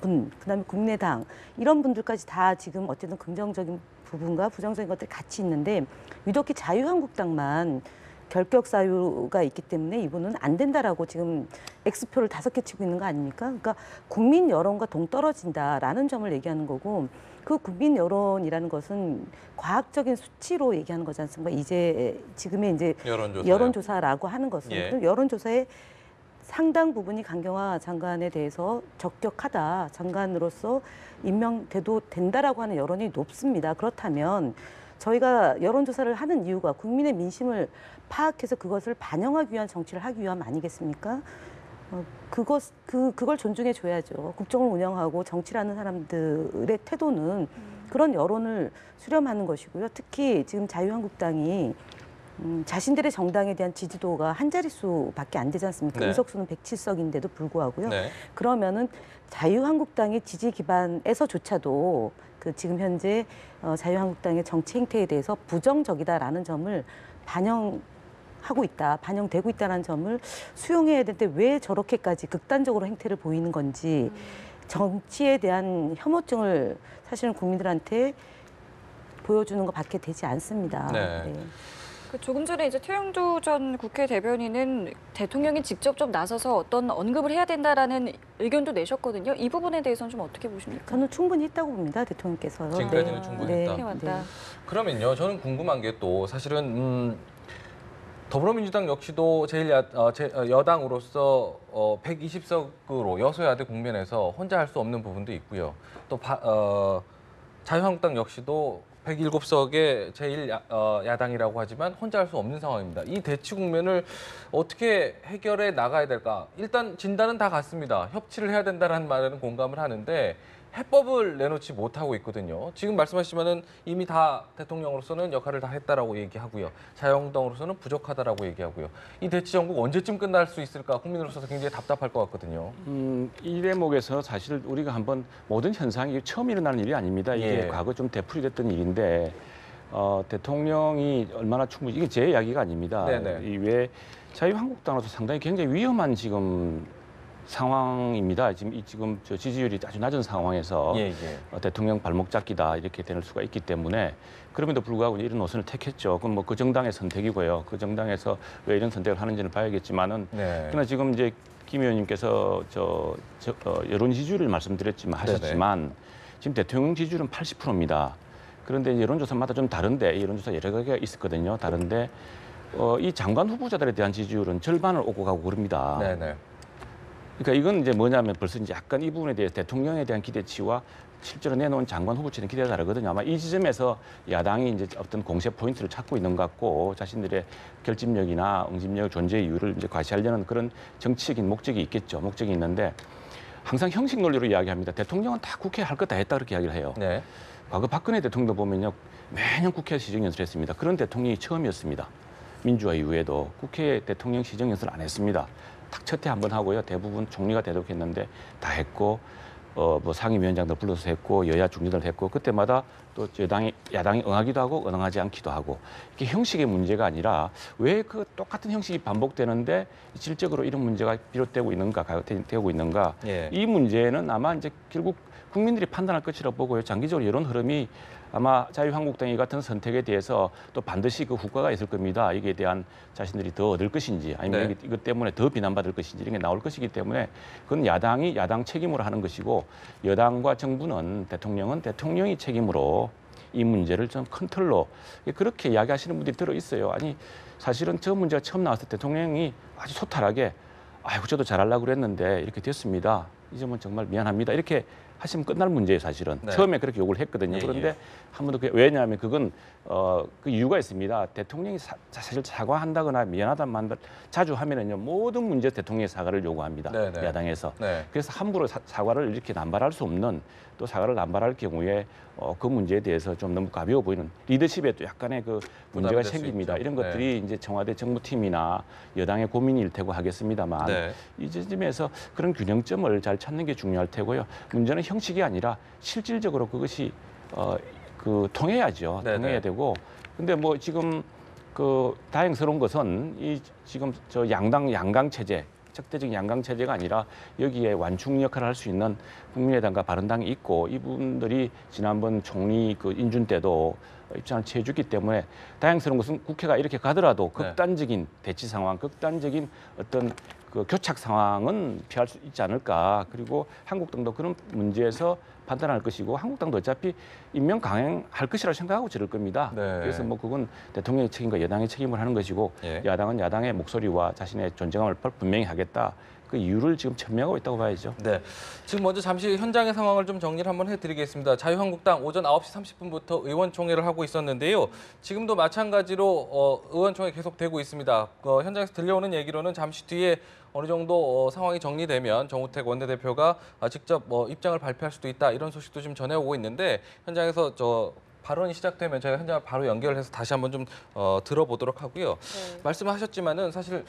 분, 그다음에 국민의당 이런 분들까지 다 지금 어쨌든 긍정적인 부분과 부정적인 것들이 같이 있는데 유독히 자유한국당만 결격 사유가 있기 때문에 이분은 안 된다라고 지금 X표를 5개 치고 있는 거 아닙니까? 그러니까 국민 여론과 동떨어진다라는 점을 얘기하는 거고, 그 국민 여론이라는 것은 과학적인 수치로 얘기하는 거지 않습니까? 지금의 이제 여론조사라고 하는 것은 예. 여론조사의 상당 부분이 강경화 장관에 대해서 적격하다, 장관으로서 임명돼도 된다라고 하는 여론이 높습니다. 그렇다면 저희가 여론조사를 하는 이유가 국민의 민심을 파악해서 그것을 반영하기 위한 정치를 하기 위함 아니겠습니까? 그걸 존중해 줘야죠. 국정을 운영하고 정치라는 사람들의 태도는 그런 여론을 수렴하는 것이고요. 특히 지금 자유한국당이 자신들의 정당에 대한 지지도가 한 자릿수밖에 안 되지 않습니까? 네. 의석수는 107석인데도 불구하고요. 네. 그러면은 자유한국당의 지지 기반에서조차도 그 지금 현재 자유한국당의 정치 행태에 대해서 부정적이다라는 점을 반영되고 있다는 점을 수용해야 되는데 왜 저렇게까지 극단적으로 행태를 보이는 건지, 정치에 대한 혐오증을 사실은 국민들한테 보여주는 것밖에 되지 않습니다. 네. 네. 조금 전에 이제 최영두 전 국회 대변인은 대통령이 직접 좀 나서서 어떤 언급을 해야 된다라는 의견도 내셨거든요. 이 부분에 대해서는 좀 어떻게 보십니까? 저는 충분히 했다고 봅니다, 대통령께서요. 지금까지는 충분했다. 해왔다. 그러면요, 저는 궁금한 게 또 사실은 더불어민주당 역시도 여당으로서 120석으로 여소야대 국면에서 혼자 할 수 없는 부분도 있고요. 또 자유한국당 역시도 107석의 제1야당이라고 하지만 혼자 할 수 없는 상황입니다. 이 대치 국면을 어떻게 해결해 나가야 될까? 일단 진단은 다 같습니다. 협치를 해야 된다는 말에는 공감을 하는데 해법을 내놓지 못하고 있거든요. 지금 말씀하시면은 이미 다 대통령으로서는 역할을 다 했다라고 얘기하고요. 자유한국당으로서는 부족하다라고 얘기하고요. 이 대치 정국 언제쯤 끝날 수 있을까? 국민으로서 굉장히 답답할 것 같거든요. 이 대목에서 사실 우리가 한번 모든 현상이 처음 일어나는 일이 아닙니다. 이게 예. 과거 좀 되풀이됐던 일인데 대통령이 얼마나 충분히 이게 제 이야기가 아닙니다. 네네. 왜 자유한국당으로서 상당히 굉장히 위험한 지금 상황입니다. 지금 지지율이 아주 낮은 상황에서 대통령 발목 잡기다 이렇게 될 수가 있기 때문에 그럼에도 불구하고 이런 노선을 택했죠. 그건 뭐 그 정당의 선택이고요. 그 정당에서 왜 이런 선택을 하는지는 봐야겠지만은 그러나 지금 이제 김 의원님께서 여론 지지율을 하셨지만 지금 대통령 지지율은 80%입니다. 그런데 여론조사마다 좀 다른데 여론조사 여러 가지가 있었거든요. 다른데 이 장관 후보자들에 대한 지지율은 절반을 오고 가고 그럽니다. 네네. 그러니까 이건 이제 뭐냐면 벌써 이제 약간 이 부분에 대해서 대통령에 대한 기대치와 실제로 내놓은 장관 후보자의 기대가 다르거든요. 아마 이 지점에서 야당이 이제 어떤 공세 포인트를 찾고 있는 것 같고 자신들의 결집력이나 응집력 존재 이유를 이제 과시하려는 그런 정치적인 목적이 있겠죠. 목적이 있는데 항상 형식 논리로 이야기합니다. 대통령은 다 국회 할 것 다 했다 그렇게 이야기를 해요. 네. 과거 박근혜 대통령도 보면요. 매년 국회 시정연설을 했습니다. 그런 대통령이 처음이었습니다. 민주화 이후에도 국회 대통령 시정연설을 안 했습니다. 딱 첫 해 한 번 하고요. 대부분 총리가 대독했는데 다 했고 뭐 상임위원장들 불러서 했고 여야 중진들 했고 그때마다 또 야당이 응하기도 하고 응하지 않기도 하고 이게 형식의 문제가 아니라 왜 그 똑같은 형식이 반복되는데 실질적으로 이런 문제가 비롯되고 있는가 되고 있는가 예. 이 문제는 아마 이제 결국 국민들이 판단할 것이라고 보고요. 장기적으로 이런 흐름이 아마 자유한국당이 같은 선택에 대해서 또 반드시 그 후과가 있을 겁니다. 이게 대한 자신들이 더 얻을 것인지 아니면 네. 이것 때문에 더 비난받을 것인지 이런 게 나올 것이기 때문에 그건 야당이 야당 책임으로 하는 것이고 여당과 정부는 대통령이 책임으로 이 문제를 좀 컨트롤로 그렇게 이야기하시는 분들이 들어 있어요. 아니 사실은 저 문제가 처음 나왔을 때 대통령이 아주 소탈하게 아이고 저도 잘하려고 그랬는데 이렇게 됐습니다. 이 점은 정말 미안합니다. 이렇게 하시면 끝날 문제예요, 사실은. 네. 처음에 그렇게 욕을 했거든요. 예, 그런데 예. 한 번도 왜냐하면 그건 그 이유가 있습니다. 대통령이 사실 사과한다거나 미안하다는 말을 자주 하면은요 모든 문제 대통령의 사과를 요구합니다. 네, 네. 야당에서. 네. 그래서 함부로 사과를 이렇게 남발할 수 없는 또 사과를 남발할 경우에 그 문제에 대해서 좀 너무 가벼워 보이는 리더십에 또 약간의 그 문제가 부담이 될수 생깁니다. 있죠. 이런 것들이 이제 청와대 정부팀이나 여당의 고민일 테고 하겠습니다만 네. 이 지점에서 그런 균형점을 잘 찾는 게 중요할 테고요. 문제는 형식이 아니라 실질적으로 그것이 통해야죠. 네네. 통해야 되고. 근데 뭐 지금 그 다행스러운 것은 이 지금 저 양강 체제, 적대적 양강 체제가 아니라 여기에 완충 역할을 할 수 있는 국민의당과 바른당이 있고 이분들이 지난번 총리 그 인준 때도 입장을 취해주기 때문에 다행스러운 것은 국회가 이렇게 가더라도 극단적인 대치 상황, 극단적인 어떤 그 교착 상황은 피할 수 있지 않을까. 그리고 한국당도 그런 문제에서 판단할 것이고 한국당도 어차피 임명 강행할 것이라고 생각하고 저럴 겁니다. 네. 그래서 뭐 그건 대통령의 책임과 여당의 책임을 하는 것이고 예. 야당은 야당의 목소리와 자신의 존재감을 분명히 하겠다. 그 이유를 지금 천명하고 있다고 봐야죠. 네. 지금 먼저 잠시 현장의 상황을 좀 정리를 한번 해드리겠습니다. 자유한국당 오전 9시 30분부터 의원총회를 하고 있었는데요. 지금도 마찬가지로 의원총회 계속되고 있습니다. 현장에서 들려오는 얘기로는 잠시 뒤에 어느 정도 상황이 정리되면 정우택 원내대표가 직접 입장을 발표할 수도 있다. 이런 소식도 지금 전해오고 있는데 현장에서 발언이 시작되면 저희가 현장을 바로 연결해서 다시 한번 좀 들어보도록 하고요. 네. 말씀하셨지만은 사실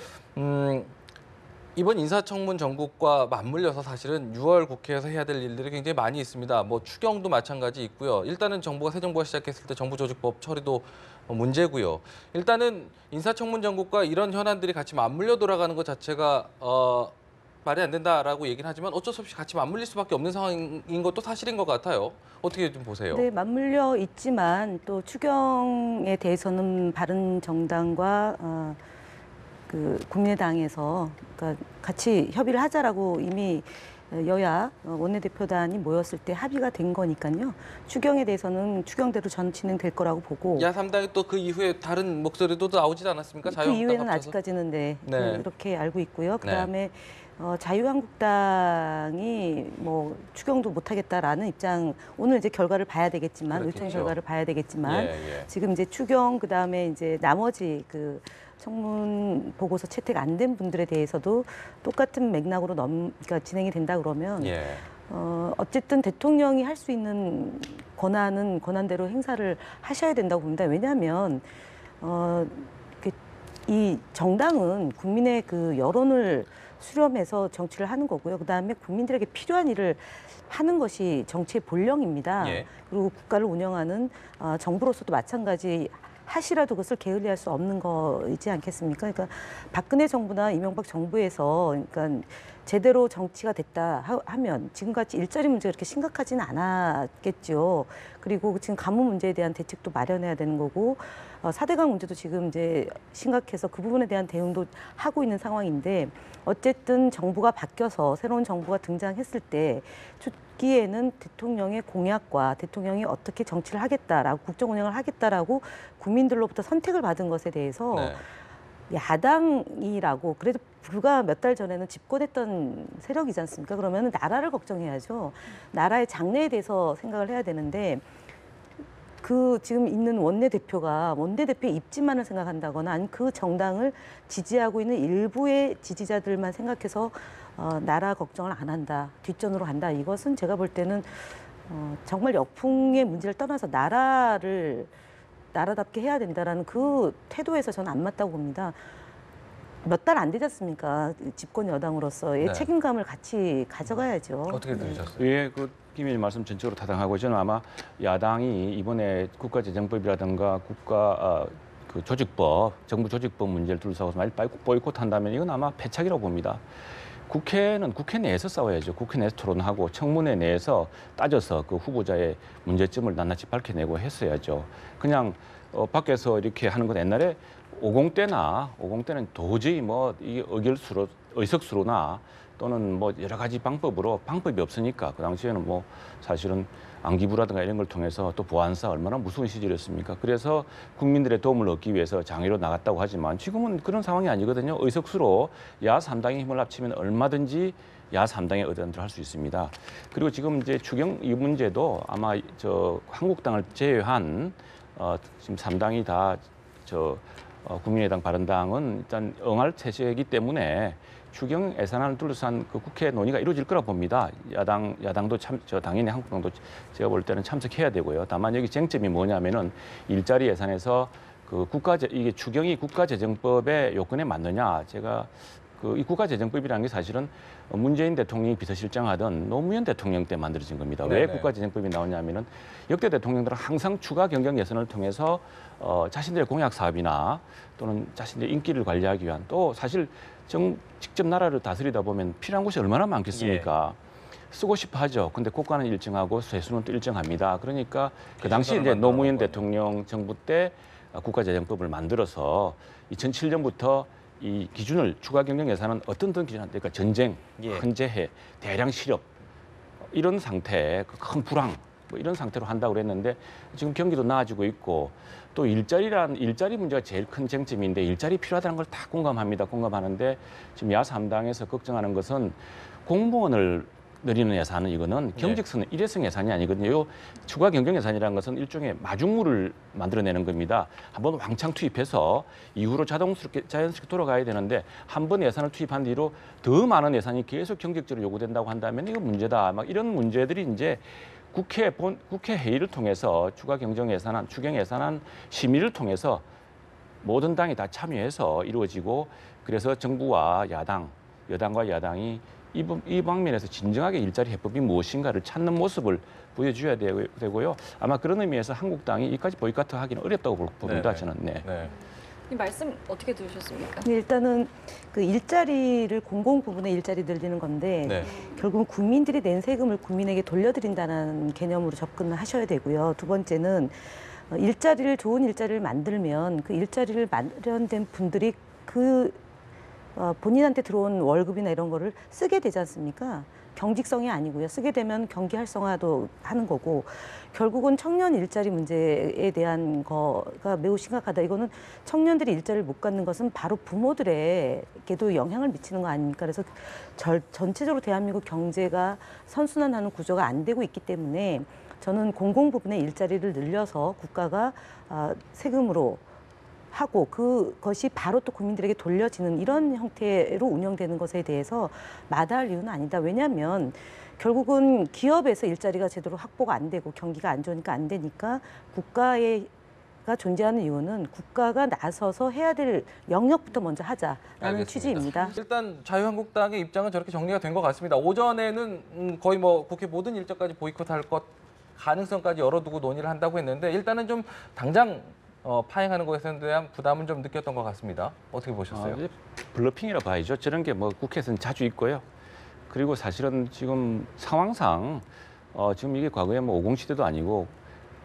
이번 인사청문 전국과 맞물려서 사실은 6월 국회에서 해야 될 일들이 굉장히 많이 있습니다. 뭐 추경도 마찬가지 있고요. 일단은 새 정부가 시작했을 때 정부조직법 처리도 문제고요. 일단은 인사청문 전국과 이런 현안들이 같이 맞물려 돌아가는 것 자체가 말이 안 된다라고 얘기는 하지만 어쩔 수 없이 같이 맞물릴 수밖에 없는 상황인 것도 사실인 것 같아요. 어떻게 좀 보세요? 네, 맞물려 있지만 또 추경에 대해서는 바른정당과 그 국민의당에서 그러니까 같이 협의를 하자라고 이미 여야 원내대표단이 모였을 때 합의가 된 거니까요. 추경에 대해서는 추경대로 전 진행될 거라고 보고. 야3당이 또 그 이후에 다른 목소리도 나오지 않았습니까? 그 자유한국당 이후에는 합쳐서? 아직까지는 네. 이렇게 알고 있고요. 그다음에 자유한국당이 뭐 추경도 못하겠다라는 입장, 오늘 이제 결과를 봐야 되겠지만 그렇겠죠. 의총 결과를 봐야 되겠지만 예. 지금 이제 추경 그다음에 이제 나머지 그 청문 보고서 채택 안 된 분들에 대해서도 똑같은 맥락으로 그러니까 진행이 된다 그러면 예. 어쨌든 대통령이 할 수 있는 권한은 권한대로 행사를 하셔야 된다고 봅니다. 왜냐하면 이 정당은 국민의 그 여론을 수렴해서 정치를 하는 거고요. 그다음에 국민들에게 필요한 일을 하는 것이 정치의 본령입니다. 예. 그리고 국가를 운영하는 정부로서도 마찬가지. 하시라도 그것을 게을리할 수 없는 거이지 않겠습니까? 그러니까 박근혜 정부나 이명박 정부에서 그러니까 제대로 정치가 됐다 하면 지금같이 일자리 문제가 그렇게 심각하지는 않았겠죠. 그리고 지금 가뭄 문제에 대한 대책도 마련해야 되는 거고 4대강 문제도 지금 이제 심각해서 그 부분에 대한 대응도 하고 있는 상황인데 어쨌든 정부가 바뀌어서 새로운 정부가 등장했을 때 초기에는 대통령의 공약과 대통령이 어떻게 정치를 하겠다라고 국정 운영을 하겠다라고 국민들로부터 선택을 받은 것에 대해서 네. 야당이라고 그래도 불과 몇 달 전에는 집권했던 세력이지 않습니까? 그러면 나라를 걱정해야죠. 나라의 장래에 대해서 생각을 해야 되는데 그 지금 있는 원내대표가 원내대표의 입지만을 생각한다거나 아니면 그 정당을 지지하고 있는 일부의 지지자들만 생각해서 나라 걱정을 안 한다, 뒷전으로 간다. 이것은 제가 볼 때는 정말 역풍의 문제를 떠나서 나라답게 해야 된다라는 그 태도에서 저는 안 맞다고 봅니다. 몇 달 안 되지 않습니까? 집권 여당으로서의 네. 책임감을 같이 가져가야죠. 어떻게 들으셨어요? 예, 그 김 말씀 전적으로 타당하고 저는 아마 야당이 이번에 국가재정법이라든가 그 조직법, 정부 조직법 문제를 둘러싸고서 빨리 보이콧한다면 이건 아마 패착이라고 봅니다. 국회는 국회 내에서 싸워야죠. 국회 내에서 토론하고 청문회 내에서 따져서 그 후보자의 문제점을 낱낱이 밝혀내고 했어야죠. 그냥 밖에서 이렇게 하는 건 옛날에 50대는 도저히 뭐 이 의석수로나 또는 뭐 여러 가지 방법이 없으니까 그 당시에는 뭐 사실은 안기부라든가 이런 걸 통해서 또 보안사 얼마나 무서운 시절이었습니까? 그래서 국민들의 도움을 얻기 위해서 장애로 나갔다고 하지만 지금은 그런 상황이 아니거든요. 의석수로 야 3당의 힘을 합치면 얼마든지 야 3당의 의원들을 할 수 있습니다. 그리고 지금 이제 추경 이 문제도 아마 한국당을 제외한 지금 3당이 다 국민의당, 바른당은 일단 응할 체제이기 때문에 추경 예산안을 둘러싼 그 국회 논의가 이루어질 거라 봅니다. 야당도 당연히 한국당도 제가 볼 때는 참석해야 되고요. 다만 여기 쟁점이 뭐냐면은 일자리 예산에서 이게 추경이 국가재정법의 요건에 맞느냐. 제가 이 국가재정법이라는 게 사실은 문재인 대통령이 비서실장하던 노무현 대통령 때 만들어진 겁니다. 왜 국가재정법이 나오냐면은 역대 대통령들은 항상 추가 경정 예산을 통해서 자신들의 공약 사업이나 또는 자신들의 인기를 관리하기 위한 또 사실 직접 나라를 다스리다 보면 필요한 곳이 얼마나 많겠습니까? 쓰고 싶어 하죠. 근데 고가는 일정하고 세수는 또 일정합니다. 그러니까 그 당시 이제 노무현 대통령 정부 때 국가재정법을 만들어서 2007년부터 이 기준을 추가 경정 예산은 어떤 기준, 그러니까 전쟁, 현재해, 대량 실업 이런 상태, 큰 불황 뭐 이런 상태로 한다고 그랬는데 지금 경기도 나아지고 있고 또 일자리 문제가 제일 큰 쟁점인데 일자리 필요하다는 걸 다 공감하는데 지금 야3당에서 걱정하는 것은 공무원을 늘리는 예산은 이거는 경직성 일회성 예산이 아니거든요. 요 추가 경정 예산이라는 것은 일종의 마중물을 만들어내는 겁니다. 한번 왕창 투입해서 이후로 자연스럽게 돌아가야 되는데 한 번 예산을 투입한 뒤로 더 많은 예산이 계속 경직적으로 요구된다고 한다면 이거 문제다. 막 이런 문제들이 이제 국회 회의를 통해서 추경 예산안 심의를 통해서 모든 당이 다 참여해서 이루어지고 그래서 정부와 여당과 야당이 이 방면에서 진정하게 일자리 해법이 무엇인가를 찾는 모습을 보여줘야 되고요. 아마 그런 의미에서 한국당이 이까지 보이콧 하기는 어렵다고 봅니다. 저는. 이 말씀 어떻게 들으셨습니까? 일단은 그 일자리를 공공 부분의 일자리 늘리는 건데 결국은 국민들이 낸 세금을 국민에게 돌려드린다는 개념으로 접근을 하셔야 되고요. 두 번째는 좋은 일자리를 만들면 그 일자리를 마련된 분들이 본인한테 들어온 월급이나 이런 거를 쓰게 되지 않습니까? 경직성이 아니고요. 쓰게 되면 경기 활성화도 하는 거고 결국은 청년 일자리 문제에 대한 거가 매우 심각하다. 이거는 청년들이 일자리를 못 갖는 것은 바로 부모들에게도 영향을 미치는 거 아닙니까? 그래서 전체적으로 대한민국 경제가 선순환하는 구조가 안 되고 있기 때문에 저는 공공 부분의 일자리를 늘려서 국가가 세금으로 하고 그것이 바로 또 국민들에게 돌려지는 이런 형태로 운영되는 것에 대해서 마다할 이유는 아니다. 왜냐하면 결국은 기업에서 일자리가 제대로 확보가 안 되고 경기가 안 좋으니까 안 되니까 국가가 존재하는 이유는 국가가 나서서 해야 될 영역부터 먼저 하자라는 알겠습니다. 취지입니다. 일단 자유한국당의 입장은 저렇게 정리가 된 것 같습니다. 오전에는 거의 뭐 국회 모든 일정까지 보이콧할 것 가능성까지 열어두고 논의를 한다고 했는데 일단은 좀 당장 파행하는 것에 대한 부담은 좀 느꼈던 것 같습니다. 어떻게 보셨어요? 블러핑이라 봐야죠. 저런 게 뭐 국회에서는 자주 있고요. 그리고 사실은 지금 상황상 지금 이게 과거에 뭐 50시대도 아니고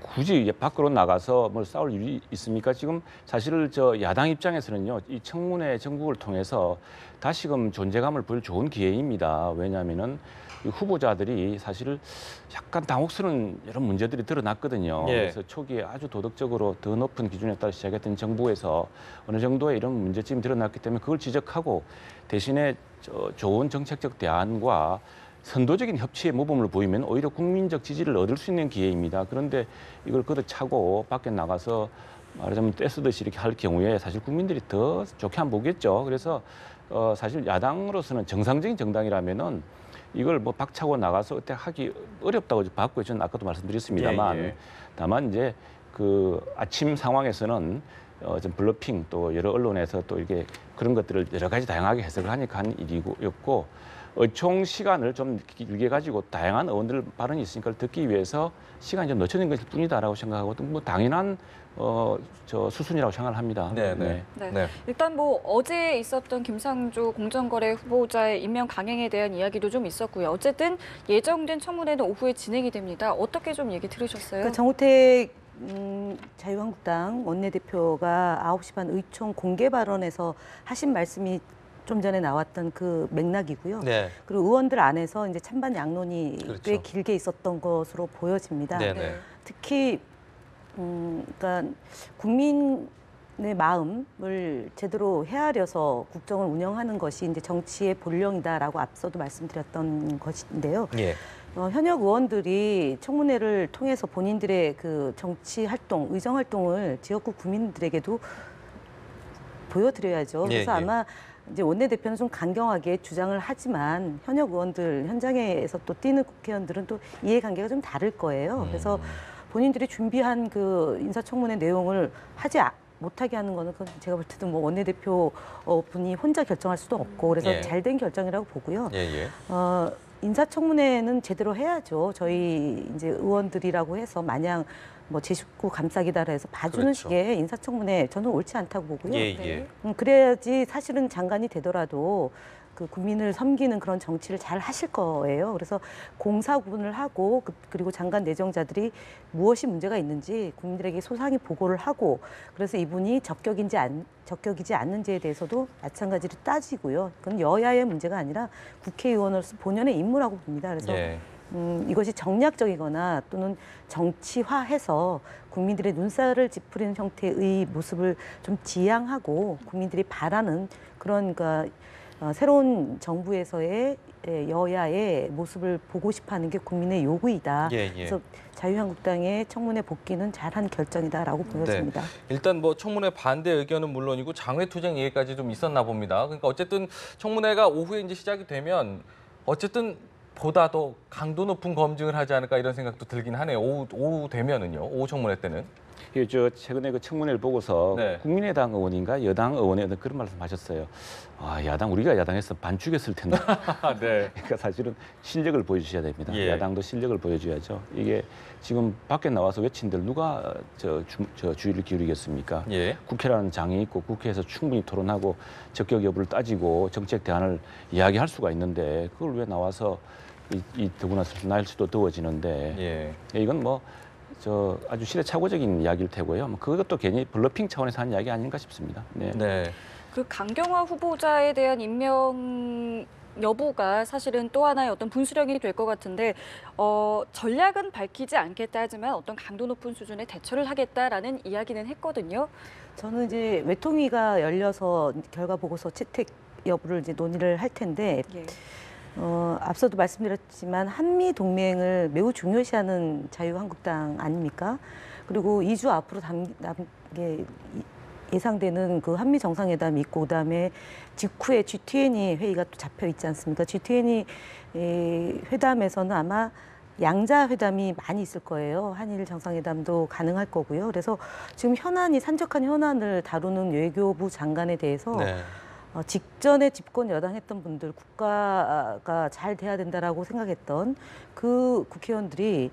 굳이 이제 밖으로 나가서 뭘 싸울 일이 있습니까? 지금 사실 저 야당 입장에서는요, 이 청문회 정국을 통해서 다시금 존재감을 보일 좋은 기회입니다. 왜냐하면은 이 후보자들이 사실 약간 당혹스러운 여러 문제들이 드러났거든요. 예. 그래서 초기에 아주 도덕적으로 더 높은 기준에 따라 시작했던 정부에서 어느 정도의 이런 문제점이 드러났기 때문에 그걸 지적하고 대신에 좋은 정책적 대안과 선도적인 협치의 모범을 보이면 오히려 국민적 지지를 얻을 수 있는 기회입니다. 그런데 이걸 걷어차고 밖에 나가서 말하자면 떼쓰듯이 이렇게 할 경우에 사실 국민들이 더 좋게 안 보겠죠. 그래서 사실 야당으로서는 정상적인 정당이라면은 이걸 뭐 박차고 나가서 어떻게 하기 어렵다고 봤고요. 저는 아까도 말씀드렸습니다만 예, 예. 다만 이제 그 아침 상황에서는 좀 블러핑 또 여러 언론에서 또 이렇게 그런 것들을 여러 가지 다양하게 해석을 하니까 한 일이었고 어총 시간을 좀 길게 가지고 다양한 의원들 발언이 있으니까 듣기 위해서 시간이 좀 늦춰진 것일 뿐이다라고 생각하고 뭐 당연한 저 수순이라고 생각을 합니다. 네. 네. 일단 뭐 어제 있었던 김상조 공정거래 후보자의 임명 강행에 대한 이야기도 좀 있었고요. 어쨌든 예정된 청문회는 오후에 진행이 됩니다. 어떻게 좀 얘기 들으셨어요? 그러니까 정우택 자유한국당 원내대표가 9시 반 의총 공개 발언에서 하신 말씀이 좀 전에 나왔던 그 맥락이고요. 네. 그리고 의원들 안에서 이제 찬반 양론이 그렇죠. 꽤 길게 있었던 것으로 보여집니다. 네. 특히 그러니까 국민의 마음을 제대로 헤아려서 국정을 운영하는 것이 이제 정치의 본령이다라고 앞서도 말씀드렸던 것인데요. 예. 현역 의원들이 청문회를 통해서 본인들의 그 정치 활동, 의정 활동을 지역구 국민들에게도 보여드려야죠. 그래서 아마 이제 원내대표는 좀 강경하게 주장을 하지만 현역 의원들, 현장에서 또 뛰는 국회의원들은 또 이해관계가 좀 다를 거예요. 그래서 본인들이 준비한 그 인사청문회 내용을 못하게 하는 거는 그건 제가 볼 때도 뭐 원내대표 분이 혼자 결정할 수도 없고 그래서 잘된 결정이라고 보고요. 인사청문회는 제대로 해야죠. 저희 이제 의원들이라고 해서 마냥 뭐 제 식구 감싸기다라 해서 봐주는 그렇죠. 식의 인사청문회 저는 옳지 않다고 보고요. 예. 그래야지 사실은 장관이 되더라도 그 국민을 섬기는 그런 정치를 잘 하실 거예요. 그래서 공사 구분을 하고 그리고 장관 내정자들이 무엇이 문제가 있는지 국민들에게 소상히 보고를 하고 그래서 이분이 적격이지 않는지에 대해서도 마찬가지로 따지고요. 그건 여야의 문제가 아니라 국회의원으로서 본연의 임무라고 봅니다. 그래서 이것이 정략적이거나 또는 정치화해서 국민들의 눈살을 찌푸리는 형태의 모습을 좀 지양하고 국민들이 바라는 그런 새로운 정부에서의 여야의 모습을 보고 싶어하는 게 국민의 요구이다. 그래서 자유한국당의 청문회 복귀는 잘한 결정이다라고 보여집니다. 일단 뭐 청문회 반대 의견은 물론이고 장외투쟁 얘기까지 좀 있었나 봅니다. 그러니까 어쨌든 청문회가 오후에 이제 시작이 되면 어쨌든 보다 더 강도 높은 검증을 하지 않을까 이런 생각도 들긴 하네요. 오후 되면은요. 오후 청문회 때는. 저 최근에 그 청문회를 보고서 국민의당 의원인가 여당 의원이 그런 말씀하셨어요. 우리가 야당에서 반 죽였을 텐데. 그러니까 사실은 실력을 보여주셔야 됩니다. 야당도 실력을 보여줘야죠. 이게 지금 밖에 나와서 외친들 누가 주의를 기울이겠습니까? 국회라는 장이 있고 국회에서 충분히 토론하고 적격 여부를 따지고 정책 대안을 이야기할 수가 있는데 그걸 왜 나와서 이 더구나 날씨도 더워지는데 이건 뭐 아주 시대착오적인 이야기일 테고요. 그것도 괜히 블러핑 차원에서 한 이야기 아닌가 싶습니다. 그 강경화 후보자에 대한 임명 여부가 사실은 또 하나의 어떤 분수령이 될 것 같은데 전략은 밝히지 않겠다 하지만 어떤 강도 높은 수준의 대처를 하겠다라는 이야기는 했거든요. 저는 이제 외통위가 열려서 결과 보고서 채택 여부를 이제 논의를 할 텐데 앞서도 말씀드렸지만 한미 동맹을 매우 중요시하는 자유한국당 아닙니까? 그리고 2주 앞으로 예상되는 그 한미 정상회담이 있고 그다음에 직후에 G20 회의가 또 잡혀 있지 않습니까? G20 회담에서는 아마 양자 회담이 많이 있을 거예요. 한일 정상회담도 가능할 거고요. 그래서 지금 산적한 현안을 다루는 외교부 장관에 대해서 직전에 집권 여당했던 분들 국가가 잘 돼야 된다라고 생각했던 그 국회의원들이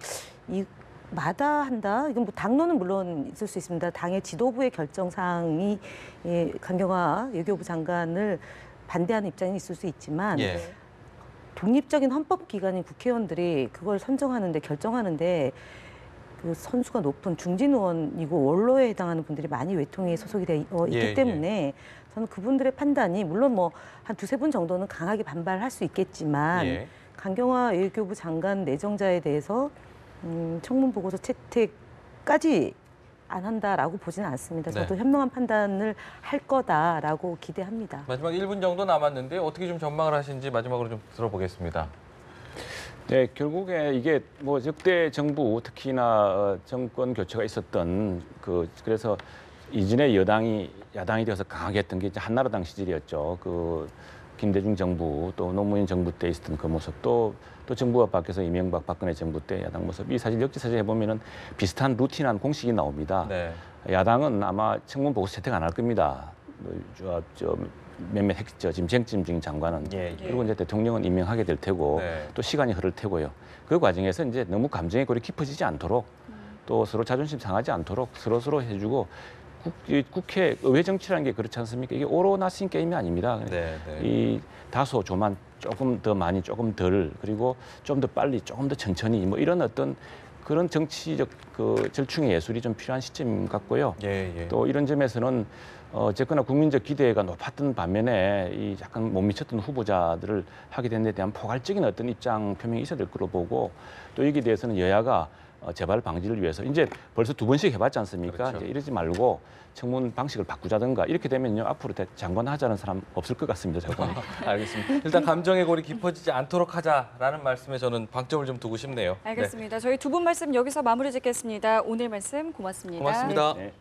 마다한다. 이건 뭐 당론은 물론 있을 수 있습니다. 당의 지도부의 결정 사항이 강경화 외교부 장관을 반대하는 입장이 있을 수 있지만 독립적인 헌법기관인 국회의원들이 그걸 선정하는데 결정하는데 그 선수가 높은 중진 의원이고 원로에 해당하는 분들이 많이 외통위에 소속이 돼 있기 예, 때문에 저는 그분들의 판단이 물론 뭐 한 두세 분 정도는 강하게 반발할 수 있겠지만 예. 강경화 외교부 장관 내정자에 대해서 청문 보고서 채택까지 안 한다라고 보지는 않습니다. 네. 저도 현명한 판단을 할 거다라고 기대합니다. 마지막 1분 정도 남았는데 어떻게 좀 전망을 하시는지 마지막으로 좀 들어보겠습니다. 네, 결국에 이게 뭐 역대 정부 특히나 정권 교체가 있었던 그래서 이전에 야당이 되어서 강하게 했던 게 이제 한나라당 시절이었죠. 그 김대중 정부 또 노무현 정부 때 있었던 그 모습 또 정부가 바뀌어서 이명박 박근혜 정부 때 야당 모습 이 사실 역지사지해 보면은 비슷한 루틴한 공식이 나옵니다. 네. 야당은 아마 청문 보고서 채택 안 할 겁니다. 몇몇 지금 쟁점 중인 장관은 그리고 이제 대통령은 임명하게 될 테고 네. 또 시간이 흐를 테고요. 그 과정에서 이제 너무 감정의 골이 깊어지지 않도록 또 서로 자존심 상하지 않도록 서로 해주고 국회 의회 정치라는 게 그렇지 않습니까? 이게 오로나싱 게임이 아닙니다. 네, 네. 이 다소 조만 조금 더 많이 조금 덜 그리고 좀 더 빨리 조금 더 천천히 뭐 이런 어떤 그런 정치적 그 절충의 예술이 좀 필요한 시점 같고요. 예. 또 이런 점에서는 어쨌거나 국민적 기대가 높았던 반면에 이 약간 못 미쳤던 후보자들을 하게 된 데 대한 포괄적인 어떤 입장 표명이 있어야 될 거로 보고 또 여기에 대해서는 여야가 재발 방지를 위해서 이제 벌써 2번씩 해봤지 않습니까? 그렇죠. 이제 이러지 말고 청문 방식을 바꾸자든가 이렇게 되면요 앞으로 장관 하자는 사람 없을 것 같습니다. 제가 보니. 알겠습니다. 일단 감정의 골이 깊어지지 않도록 하자라는 말씀에 저는 방점을 좀 두고 싶네요. 알겠습니다. 저희 두 분 말씀 여기서 마무리 짓겠습니다. 오늘 말씀 고맙습니다. 고맙습니다. 네.